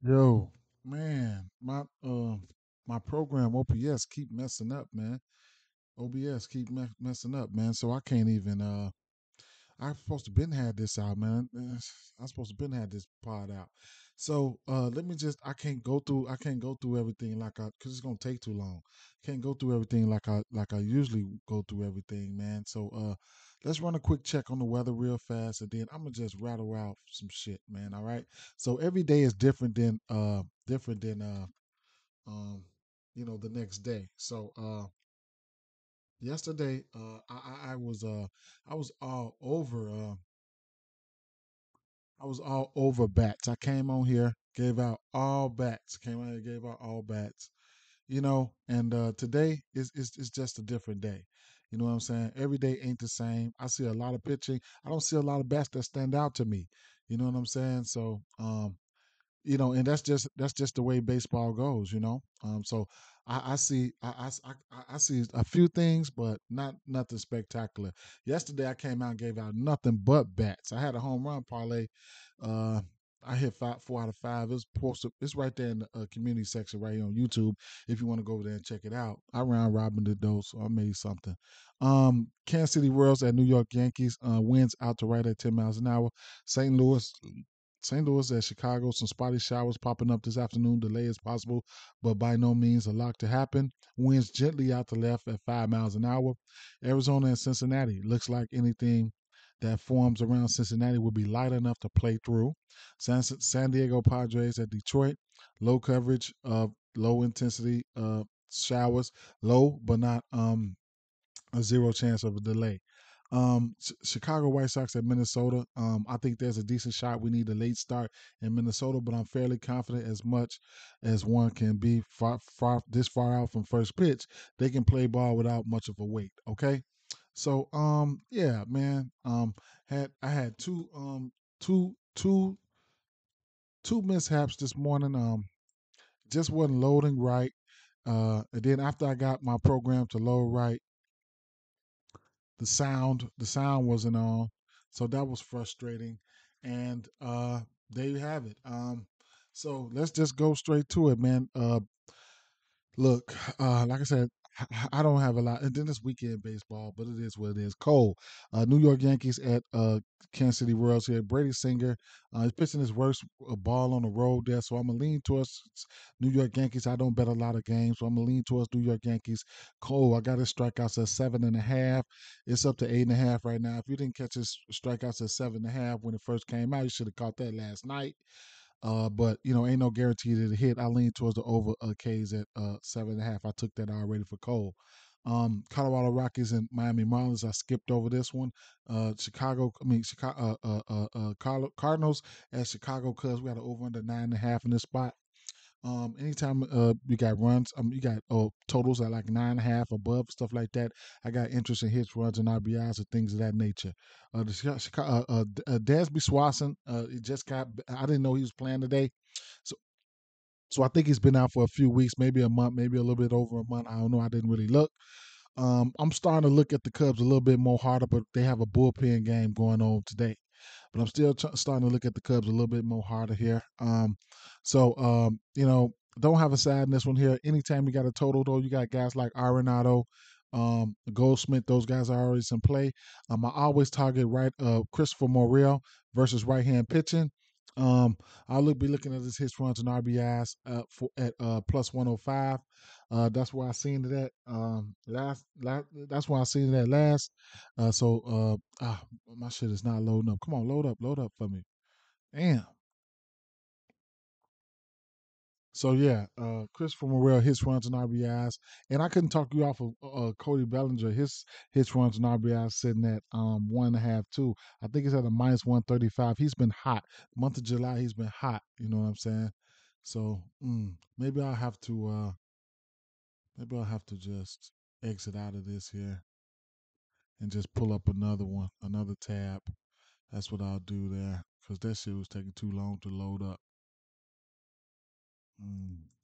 Yo, man, my program OPS keep messing up, man. OBS keep messing up, man. So I can't even I'm supposed to been had this out, man. I'm supposed to been had this pod out. So let me just I can't go through everything like I cuz it's going to take too long. Can't go through everything like I usually go through everything, man. So let's run a quick check on the weather real fast and then I'm going to just rattle out some shit, man, all right? So every day is different than um the next day. So yesterday I was all over I was all over bats. I came on here, gave out all bats. Came on here, gave out all bats. And today is just a different day. You know what I'm saying? Every day ain't the same. I see a lot of pitching. I don't see a lot of bats that stand out to me. You know what I'm saying? So and that's just the way baseball goes. So I see a few things, but not nothing spectacular. Yesterday I came out and gave out nothing but bats. I had a home run parlay. uh I hit 4 out of 5. It's posted. It's right there in the community section right here on YouTube. If you want to go over there and check it out, I round robin did those, so I made something. Kansas City Royals at New York Yankees. Winds out to right at 10 miles an hour. St. Louis St. Louis at Chicago. Some spotty showers popping up this afternoon. Delay is possible, but by no means a lock to happen. Winds gently out to left at 5 miles an hour. Arizona and Cincinnati. Looks like anything that forms around Cincinnati will be light enough to play through. San Diego Padres at Detroit. Low coverage of low intensity showers. Low, but not a zero chance of a delay. Chicago White Sox at Minnesota. I think there's a decent shot. We need a late start in Minnesota, but I'm fairly confident as much as one can be far out from first pitch. They can play ball without much of a wait. Okay, so yeah, man. I had two two two mishaps this morning. Just wasn't loading right. And then after I got my program to load right, the sound wasn't on, so that was frustrating. And there you have it. So let's just go straight to it, man. Look, like I said, I don't have a lot. And then it's weekend baseball, but it is what it is. Cold. New York Yankees at Kansas City Royals here. Brady Singer is pitching his worst ball on the road there, so I'm gonna lean towards New York Yankees. I don't bet a lot of games, so I'm gonna lean towards New York Yankees. Cold. I got his strikeouts at 7.5. It's up to 8.5 right now. If you didn't catch his strikeouts at 7.5 when it first came out, you should have caught that last night. But ain't no guarantee that it hit. I lean towards the over K's at 7.5. I took that already for Cole. Colorado Rockies and Miami Marlins. I skipped over this one. Cardinals at Chicago Cubs. We got an over under 9.5 in this spot. Anytime you got runs, you got totals at like 9.5 above, stuff like that. I got interest in hits, runs, and RBIs and things of that nature. Dasby Swanson, he just got. I didn't know he was playing today, so I think he's been out for a few weeks, maybe a month, maybe a little bit over a month. I don't know. I didn't really look. I'm starting to look at the Cubs a little bit more harder, but they have a bullpen game going on today. But I'm still starting to look at the Cubs a little bit more harder here. Don't have a side in this one here. Anytime you got a total, though, you got guys like Arenado, Goldsmith. Those guys are always in play. I always target Christopher Morel versus right hand pitching. Um, be looking at his hits, runs, and RBIs at plus 105. That's where I seen it at that's why I seen it at last. My shit is not loading up. Come on, load up for me. Damn. So yeah, Christopher Morel hits, runs, and RBIs, and I couldn't talk you off of Cody Bellinger. His hits, runs, and RBIs sitting at 1.5 too. I think he's at a minus 135. He's been hot. Month of July, he's been hot. You know what I'm saying? So maybe I'll have to just exit out of this here and just pull up another one, another tab. That's what I'll do there because that shit was taking too long to load up.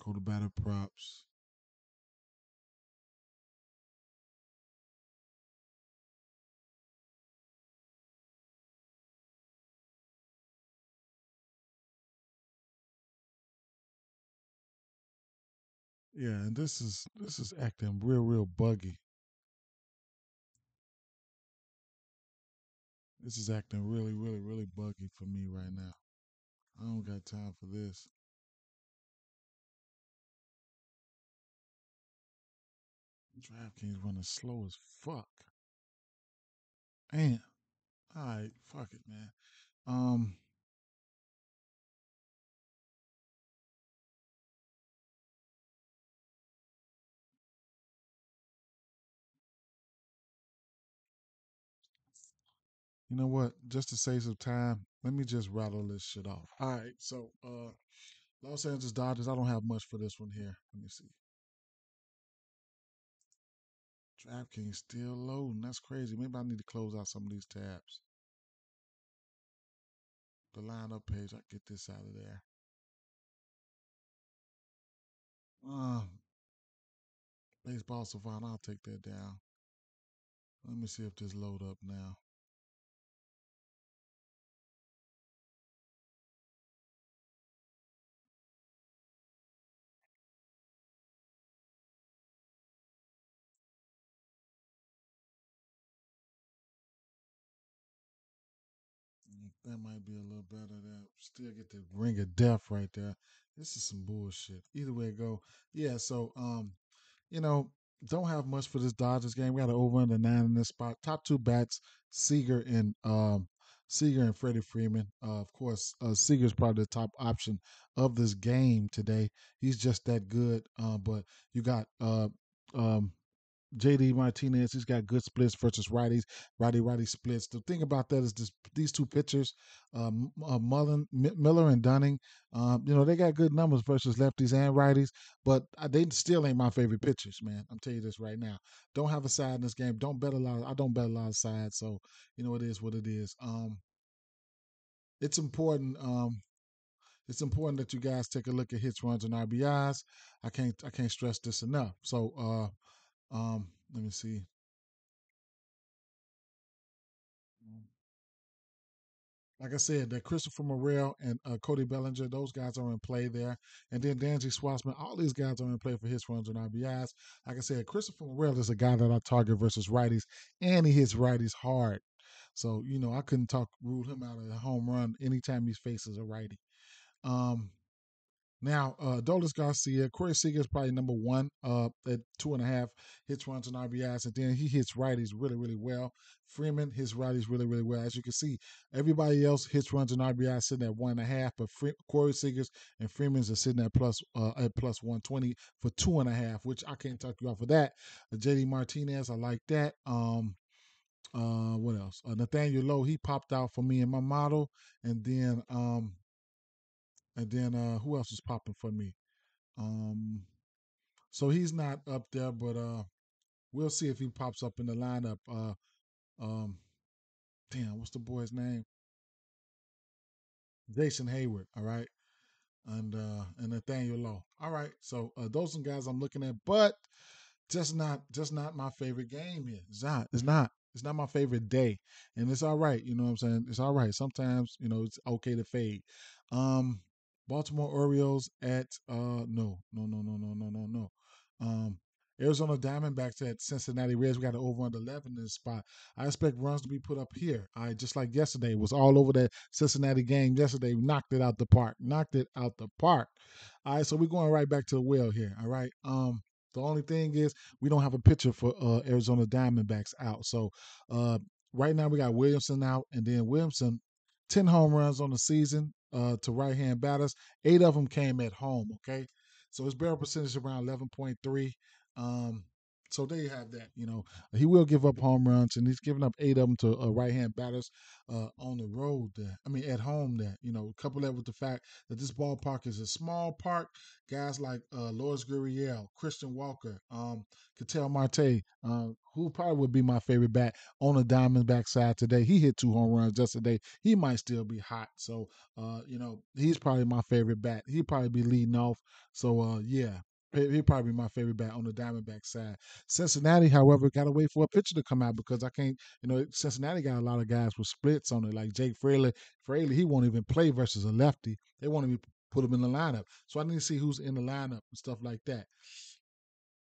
Go to batter props. Yeah, and this is acting real buggy. This is acting really buggy for me right now. I don't got time for this. DraftKings running slow as fuck. Man, all right, fuck it, man. Um, you know what? Just to save some time, let me just rattle this shit off. All right, so Los Angeles Dodgers. I don't have much for this one here. Let me see. DraftKings still loading. That's crazy. Maybe I need to close out some of these tabs. The lineup page. I get this out of there. Uh, Baseball Savant. I'll take that down. Let me see if this load up now. That might be a little better. There, still get the ring of death right there. This is some bullshit. Either way it go, yeah. So you know, don't have much for this Dodgers game. We got an over under 9 in this spot. Top two bats, Seager and Freddie Freeman. Of course, Seager's probably the top option of this game today. He's just that good. But you got um JD Martinez, he's got good splits versus righties, righty splits. The thing about that is these two pitchers, Miller and Dunning, they got good numbers versus lefties and righties, but they still ain't my favorite pitchers, man. I'm telling you this right now. Don't have a side in this game. Don't bet a lot. I don't bet a lot of sides, so it is what it is. It's important. It's important that you guys take a look at hits, runs, and RBIs. I can't stress this enough. So, let me see. Like I said, that Christopher Morel and Cody Bellinger, those guys are in play there. And then Danzy Schwartzman, all these guys are in play for his runs and RBIs. Like I said, Christopher Morel is a guy that I target versus righties, and he hits righties hard. So, I couldn't rule him out of a home run anytime he faces a righty. Um, Now, Dolis Garcia, Corey Seager is probably number one at 2.5 hits, runs, and RBIs, and then he hits righties really well. Freeman hits righties really well. As you can see, everybody else hits, runs, and RBIs sitting at 1.5, but Corey Seager's and Freeman's are sitting at plus 120 for 2.5, which I can't talk you off of that. JD Martinez, I like that. What else? Nathaniel Lowe, he popped out for me in my model, and then who else is popping for me? Um, so he's not up there, but we'll see if he pops up in the lineup. Um, Damn, what's the boy's name? Jason Hayward. All right, and Nathaniel Lowe. All right, so those are some guys I'm looking at, but just not my favorite game here. It's not. It's not. It's not my favorite day, and it's all right. You know what I'm saying? It's all right. Sometimes it's okay to fade. Um, Baltimore Orioles at no. Um, Arizona Diamondbacks at Cincinnati Reds. We got an over under 11 in this spot. I expect runs to be put up here. All right, just like yesterday, it was all over that Cincinnati game yesterday. Knocked it out the park. Knocked it out the park. All right, so we're going right back to the well here. All right. The only thing is we don't have a pitcher for Arizona Diamondbacks out. So right now we got Williamson out, and then Williamson, 10 home runs on the season to right hand batters. 8 of them came at home. Okay, so his barrel percentage is around 11.3. Um, so there you have that. He will give up home runs, and he's giving up 8 of them to right hand batters on the road there. I mean, at home there. Couple that with the fact that this ballpark is a small park. Guys like Loris Gurriel, Christian Walker, Ketel Marte, who probably would be my favorite bat on the Diamondback side today. He hit 2 home runs yesterday. He might still be hot. So, he's probably my favorite bat. He'd probably be leading off. So, yeah. He'd probably be my favorite bat on the Diamondback side. Cincinnati, however, got to wait for a pitcher to come out because I can't, Cincinnati got a lot of guys with splits on it, like Jake Fraley. Fraley, he won't even play versus a lefty. They won't even put him in the lineup. So I need to see who's in the lineup and stuff like that.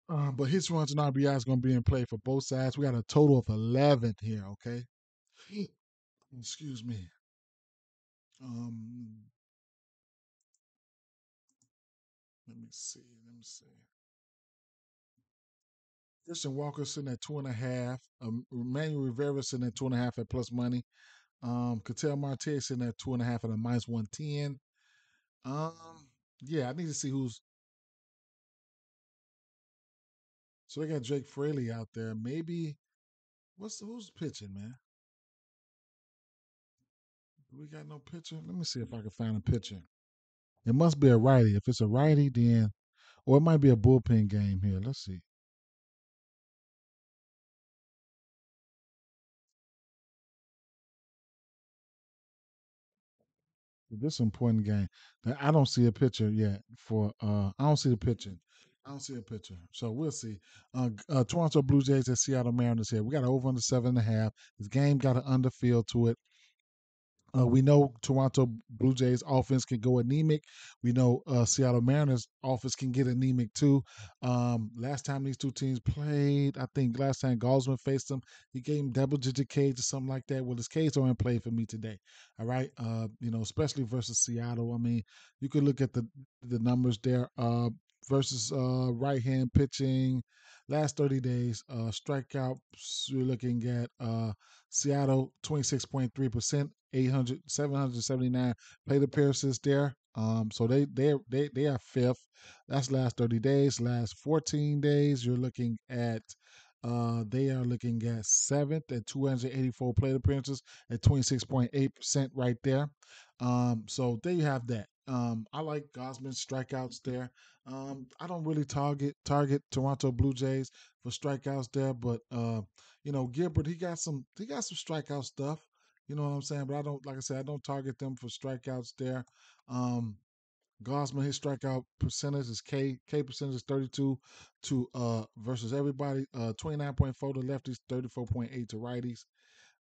But his runs and RBI is going to be in play for both sides. We got a total of 11 here. Okay. Excuse me. Um, let me see. Let me see. Christian Walker sitting at 2.5. Manuel Rivera sitting at 2.5 at plus money. Cattell Marte sitting at 2.5 at a minus 110. Yeah, I need to see who's. So they got Drake Fraley out there. Maybe who's pitching, man? Do we got no pitcher? Let me see if I can find a pitcher. It must be a righty. If it's a righty, then or it might be a bullpen game here. Let's see. This is an important game. Now, I don't see a pitcher yet for I don't see the pitcher. I don't see a pitcher. So we'll see. Toronto Blue Jays at Seattle Mariners here. We got over under 7.5. This game got an underfield to it. We know Toronto Blue Jays offense can go anemic. We know Seattle Mariners offense can get anemic too. Last time these two teams played, I think last time Gosman faced them, he gave him double digit Ks or something like that. Well, his Ks are in play for me today. All right, especially versus Seattle. I mean, you could look at the numbers there. Versus right hand pitching, last 30 days, strikeouts, you're looking at Seattle 26.3%, 779 plate appearances there. So they are fifth. That's last 30 days. Last 14 days, you're looking at they are looking at seventh at 284 plate appearances at 26.8% right there. So there you have that. I like Gosman's strikeouts there. I don't really target Toronto Blue Jays for strikeouts there, but Gilbert he got some strikeout stuff. You know what I'm saying? But I don't like I said I don't target them for strikeouts there. Um, Gosman his strikeout percentage is K percentage is 32 to versus everybody 29.4 to lefties, 34.8 to righties.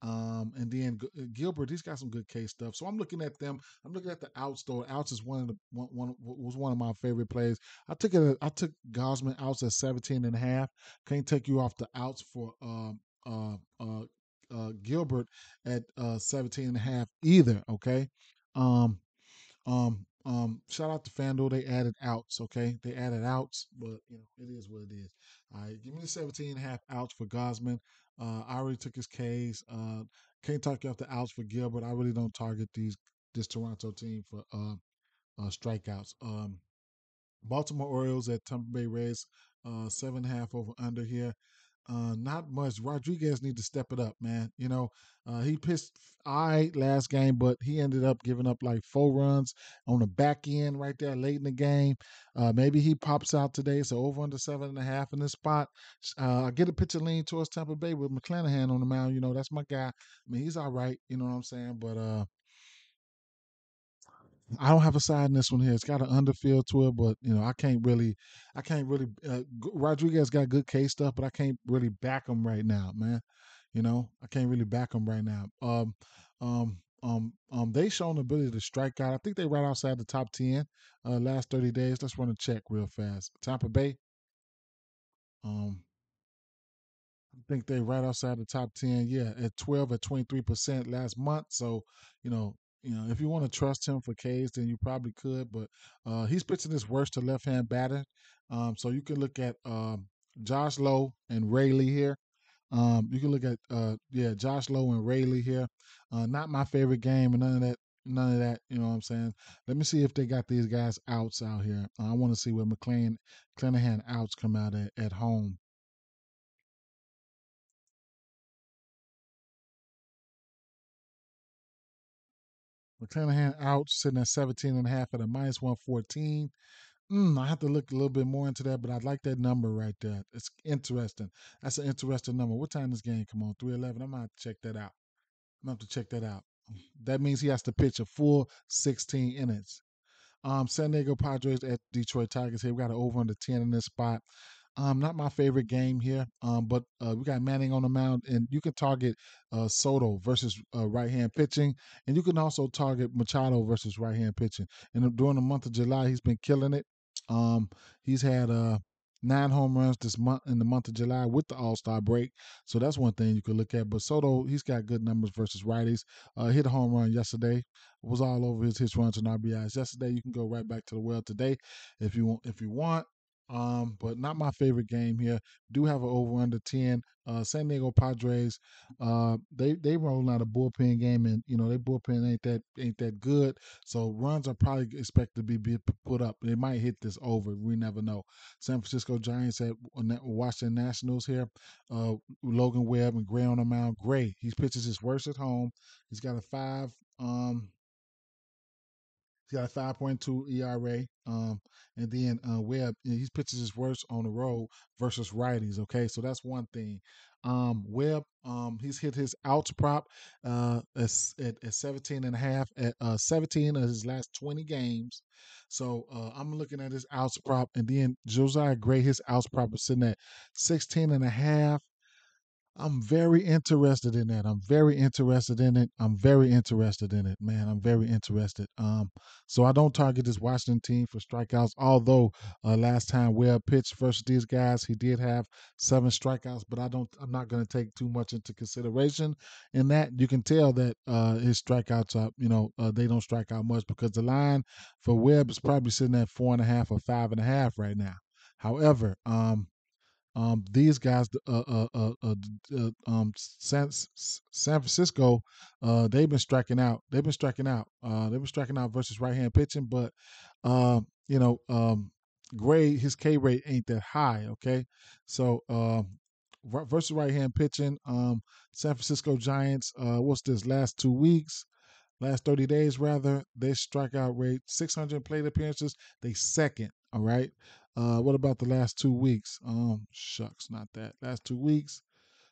And then Gilbert, he's got some good case stuff. So I'm looking at them. I'm looking at the outs though. Outs is was one of my favorite plays. I took Gosman outs at 17 and a half. Can't take you off the outs for Gilbert at 17 and a half either. Okay. Um, Shout out to FanDuel. They added outs, okay? They added outs, but it is what it is. All right, give me the 17 and a half outs for Gosman. I already took his K's. Can't talk you off the outs for Gilbert. I really don't target this Toronto team for strikeouts. Baltimore Orioles at Tampa Bay Rays, 7.5 over under here. Not much. Rodriguez need to step it up, man. He pitched all right last game, but he ended up giving up like 4 runs on the back end right there late in the game. Maybe he pops out today. So over under 7.5 in this spot. I get a pitcher lean towards Tampa Bay with McClanahan on the mound. That's my guy. I mean, he's all right. You know what I'm saying? But I don't have a side in this one here. It's got an underfield to it, but I can't really. Rodriguez got good case stuff, but I can't really back him right now, man. I can't really back him right now. They shown the ability to strike out. I think they right outside the top 10 last 30 days. Let's run a check real fast. Tampa Bay, um, I think they right outside the top 10. Yeah, at 12 at 23% last month. So, you know, if you want to trust him for K's, then you probably could. But he's pitching his worst to left hand batter. So you can look at Josh Lowe and Rayleigh here. You can look at Josh Lowe and Rayleigh here. Not my favorite game and none of that. None of that, you know what I'm saying? Let me see if they got these guys outs out here. I want to see where McClanahan outs come out at home. McClanahan out sitting at 17 and a half at a minus 114. I have to look a little bit more into that, but I like that number right there. It's interesting. That's an interesting number. What time this game come on? 3:11. I'm gonna have to check that out. I'm gonna have to check that out. That means he has to pitch a full 16 innings. San Diego Padres at Detroit Tigers here. We got an over under 10 in this spot. Not my favorite game here. But we got Manning on the mound, and you can target Soto versus right hand pitching, and you can also target Machado versus right hand pitching. And during the month of July, he's been killing it. Um, he's had 9 home runs this month in the month of July with the All Star break. So that's one thing you could look at. But Soto, he's got good numbers versus righties. Hit a home run yesterday. Was all over his hits, runs, and RBIs yesterday. You can go right back to the well today if you want. If you want. But not my favorite game here. Do have an over under 10. San Diego Padres, they rolling out a bullpen game, and their bullpen ain't that good. So runs are probably expected to be put up. They might hit this over. We never know. San Francisco Giants at Washington Nationals here. Logan Webb and Gray on the mound. Gray, he pitches his worst at home. He's got a five. He's got a 5.2 ERA. And then Webb, he pitches his worst on the road versus righties. Okay, so that's one thing. Webb, he's hit his outs prop at 17 and a half at 17 of his last 20 games. So I'm looking at his outs prop, and then Josiah Gray, his outs prop is sitting at 16 and a half. I'm very interested in that. I'm very interested in it. I'm very interested in it, man. I'm very interested. So I don't target this Washington team for strikeouts. Although last time Webb pitched versus these guys, he did have 7 strikeouts. But I'm not going to take too much into consideration in that. You can tell that his strikeouts are, they don't strike out much because the line for Webb is probably sitting at 4.5 or 5.5 right now. However, these guys, San Francisco, they've been striking out. They've been striking out. They've been striking out versus right hand pitching, but uh, you know, Gray, his K rate ain't that high. Okay, so versus right hand pitching, San Francisco Giants. What's this? Last 30 days rather, their strikeout rate, 600 plate appearances, they second. All right. What about the last 2 weeks? Shucks, not that. Last 2 weeks,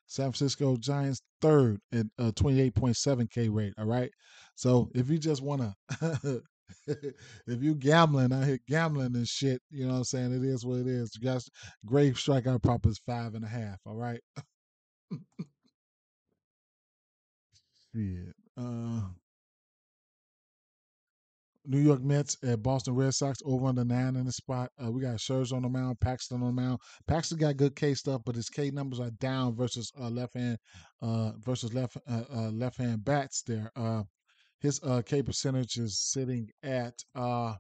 San Francisco Giants third at 28.7 K rate. All right. So if you just want to, if you gambling out here gambling and shit, you know what I'm saying? It is what it is. You guys, great strikeout prop is 5.5. All right. Yeah. New York Mets at Boston Red Sox over under 9 in the spot. We got Scherzer on the mound, Paxton on the mound. Paxton got good K stuff, but his K numbers are down versus left hand bats there. His K percentage is sitting at a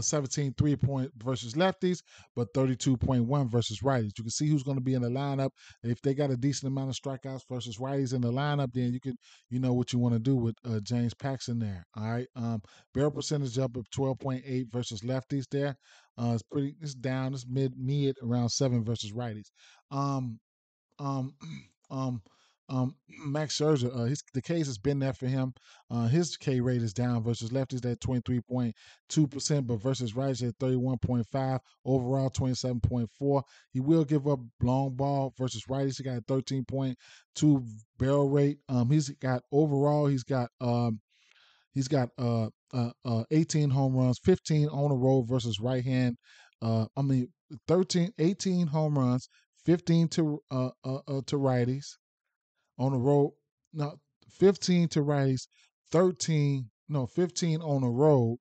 17 3 point versus lefties, but 32.1 versus righties. You can see who's going to be in the lineup. If they got a decent amount of strikeouts versus righties in the lineup, then you know what you want to do with James Paxton there. All right. Barrel percentage up of 12.8 versus lefties there. It's down. It's mid around 7 versus righties. Um, um, um, Max Scherzer, the case has been there for him. His K rate is down versus lefties at 23.2%, but versus righties at 31.5. Overall, 27.4. He will give up long ball versus righties. He got a 13.2 barrel rate. He's got 18 home runs, 15 on the road versus right hand. I mean, 18 home runs, 15 to righties on the road. No, 15 to righties, 15 on the road.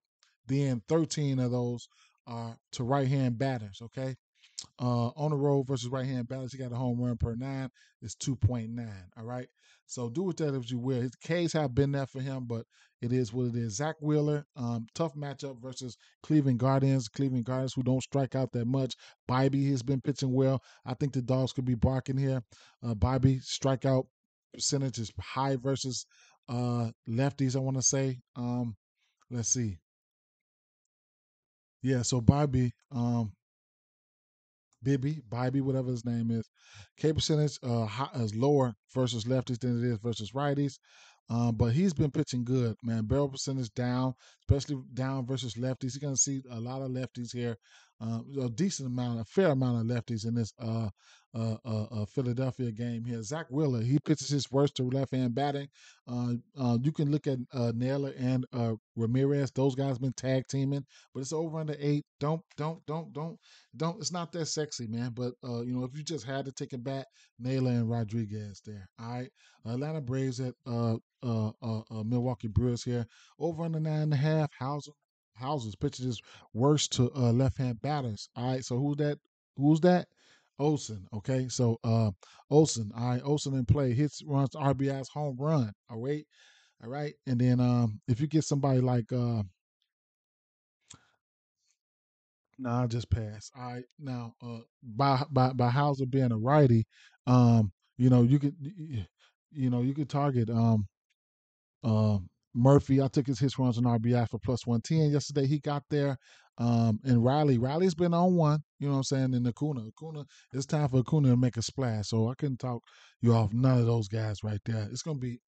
Then 13 of those are to right hand batters. Okay, on the road versus right hand batters, he got a home run per nine. It's 2.9. All right. So do with that as you will. His K's have been there for him, but it is what it is. Zach Wheeler, tough matchup versus Cleveland Guardians. Cleveland Guardians who don't strike out that much. Bybee has been pitching well. I think the dogs could be barking here. Bybee strikeout percentage is high versus lefties, I want to say. Let's see. Yeah, so Bybee, Bibby, whatever his name is. K percentage is lower versus lefties than it is versus righties. But he's been pitching good, man. Barrel percentage down, especially down versus lefties. You're gonna see a lot of lefties here. A fair amount of lefties in this Philadelphia game here. Zach Wheeler, he pitches his worst to left hand batting. You can look at Naylor and Ramirez; those guys been tag teaming, but it's over under 8. Don't. It's not that sexy, man. But if you just had to take a bat, Naylor and Rodriguez there. All right, Atlanta Braves at Milwaukee Brewers here. Over under 9.5. Houses pitches his worst to left-hand batters. All right, so who's that? Who's that? Olson. Okay, so Olson. All right, Olson in play. Hits, runs, RBIs, home run. All right, and then if you get somebody like nah, I just pass. All right, now by Hauser being a righty, you could you could target Murphy. I took his hits, runs, and RBI for plus 110 yesterday. He got there. And Riley's been on one, you know what I'm saying? And Acuna, it's time for Acuna to make a splash. So I couldn't talk you off none of those guys right there. It's going to be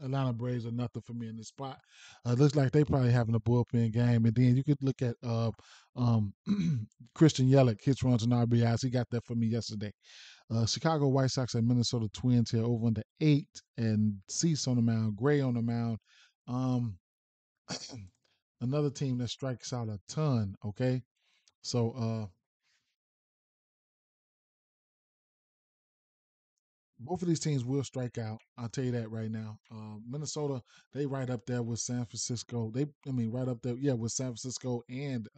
Atlanta Braves or nothing for me in this spot. Looks like they probably having a bullpen game. And then you could look at um, Christian Yelich, hits, runs, and RBIs. He got that for me yesterday. Chicago White Sox and Minnesota Twins here over under 8, and Cease on the mound, Gray on the mound. Um, Another team that strikes out a ton. Okay, so both of these teams will strike out. I'll tell you that right now. Minnesota, they right up there with San Francisco. Right up there, yeah, with San Francisco and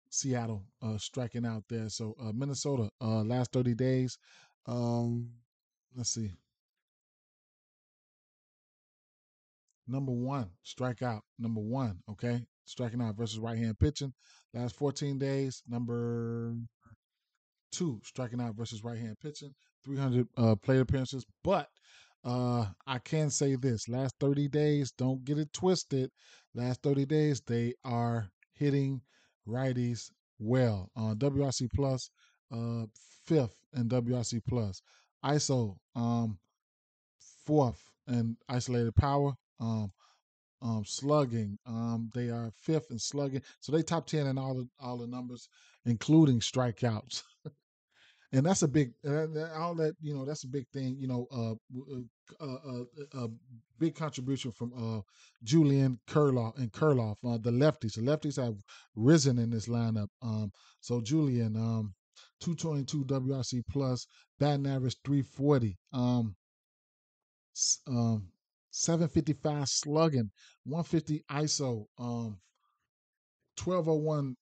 Seattle striking out there. So Minnesota, last 30 days. Um, let's see. Number one, strikeout. Number one, okay? Striking out versus right hand pitching. Last 14 days, number two, striking out versus right hand pitching. 300 plate appearances. But I can say this last 30 days, don't get it twisted. Last 30 days, they are hitting righties well. WRC Plus, fifth in WRC Plus. ISO, fourth in isolated power. Slugging. They are fifth in slugging, so they top 10 in all the numbers, including strikeouts. And that's a big all that that's a big thing. A big contribution from Julian Kurloff, the lefties. The lefties have risen in this lineup. So Julian, 222 WRC plus, batting average 340. 755 slugging, 150 ISO, 1201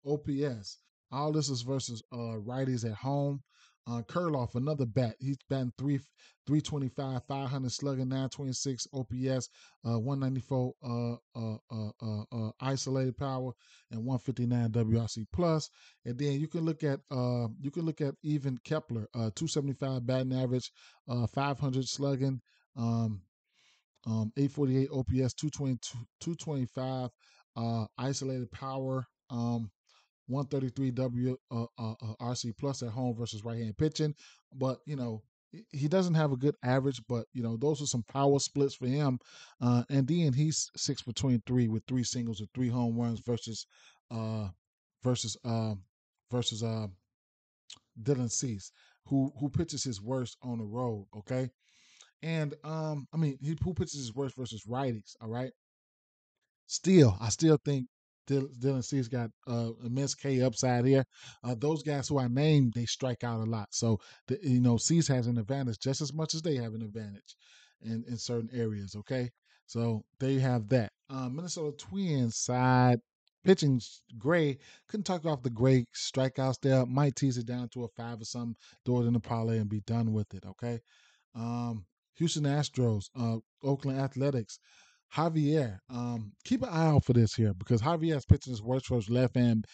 OPS. All this is versus righties at home. Kurloff, another bat. He's batting 325, 500 slugging, 926 OPS, 194 isolated power, and 159 WRC plus. And then you can look at even Kepler, 275 batting average, 500 slugging, 848 OPS, 225 isolated power, 133 RC plus at home versus right hand pitching. But he doesn't have a good average, but those are some power splits for him. And then he's 6 between 3 with 3 singles and 3 home runs uh versus versus Dylan Cease, who pitches his worst on the road. Okay, and who pitches his worst versus righties. All right, I still think Dylan Cease got immense K upside here. Those guys who I named, they strike out a lot. So, Cease has an advantage just as much as they have an advantage in certain areas. Okay. So, they have that. Minnesota Twins side pitching Gray. Couldn't talk off the Gray strikeouts there. Might tease it down to a 5 or something, throw it in the parlay and be done with it. Okay. Um, Houston Astros, Oakland Athletics. Javier, keep an eye out for this here because Javier's pitching his worst for his left hand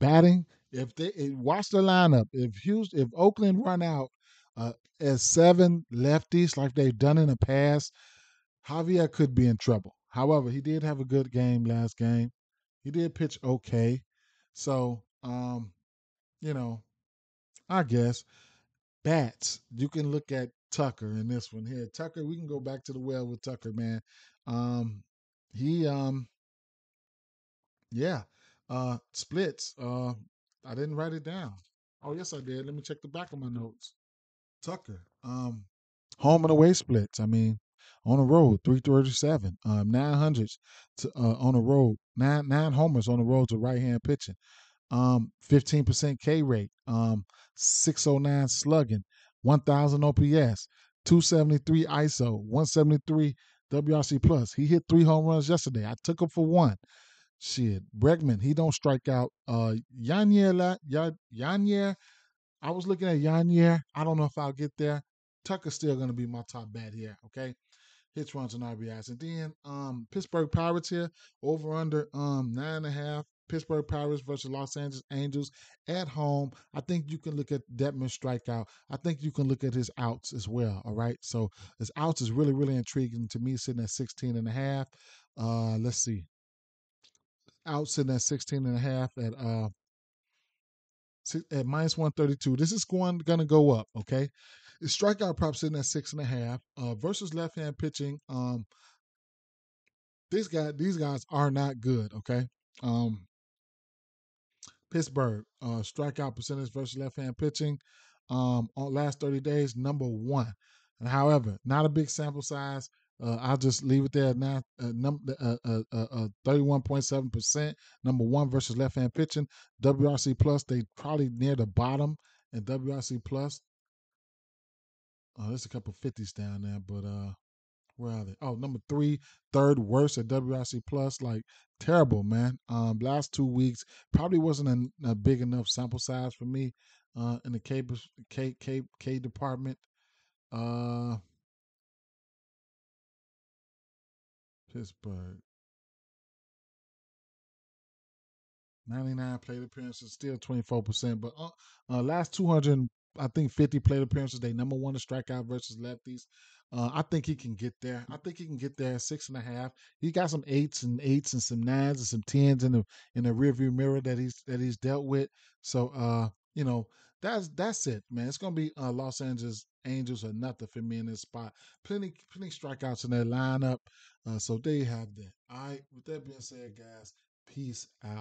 batting. If they watch the lineup, if Oakland run out as 7 lefties like they've done in the past, Javier could be in trouble. However, he did have a good game last game. He did pitch okay, so you know, I guess bats. You can look at Tucker in this one here. Tucker, we can go back to the well with Tucker, man. Um, he Yeah. Splits. I didn't write it down. Oh yes, I did. Let me check the back of my notes. Tucker. Home and away splits. I mean, on the road, 337. 900s to on the road. Nine homers on the road to right hand pitching. 15% K rate. 609 slugging. 1000 OPS. 273 ISO. 173 WRC plus. He hit 3 home runs yesterday. I took him for one. Shit, Bregman, he don't strike out. Yanier, I was looking at Yanier. I don't know if I'll get there. Tucker's still going to be my top bat here. Okay, hits, runs, and RBIs. And then Pittsburgh Pirates here over under 9.5. Pittsburgh Pirates versus Los Angeles Angels at home. I think you can look at Detman's strikeout. I think you can look at his outs as well. All right, so his outs is really really intriguing to me, sitting at 16.5. Let's see, out sitting at 16.5 at minus 132. This is gonna go up. Okay, the strikeout prop sitting at 6.5 versus left hand pitching. These guys are not good. Okay, um, Pittsburgh strikeout percentage versus left hand pitching on last 30 days number one. And however, not a big sample size. I'll just leave it there now. 31.7% number one versus left hand pitching. WRC plus they probably near the bottom, and WRC plus. There's a couple fifties down there, but where are they? Oh, number three, third worst at WRC plus. Like terrible, man. Last 2 weeks probably wasn't a big enough sample size for me. In the K department. Uh, Pittsburgh. 99 plate appearances, still 24%. But last 200, I think 50 plate appearances, they number one to strikeout versus lefties. I think he can get there. I think he can get there 6.5. He got some eights and some nines and some tens in the rearview mirror that he's dealt with. So you know, that's it, man. It's gonna be Los Angeles Angels or nothing for me in this spot. Plenty strikeouts in their lineup. So there you have that. All right. With that being said, guys, peace out.